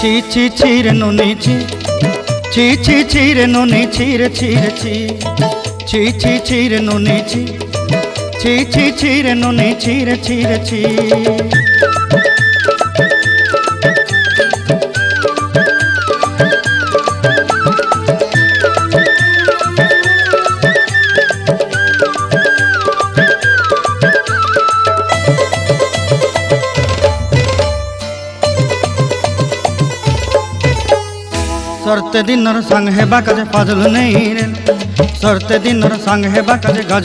ছি ছি ছি রে নুনি ছি ছি ছি ছি রে নুনি ছি রে ছি রে ছি ছি ছি ছি রে নুনি ছি ছি ছি ছি রে নুনি ছি রে ছি রে ছি। सरते दिन संग हेबा काजे फाजल नहीं रे सरते दिन संग हेबा काजे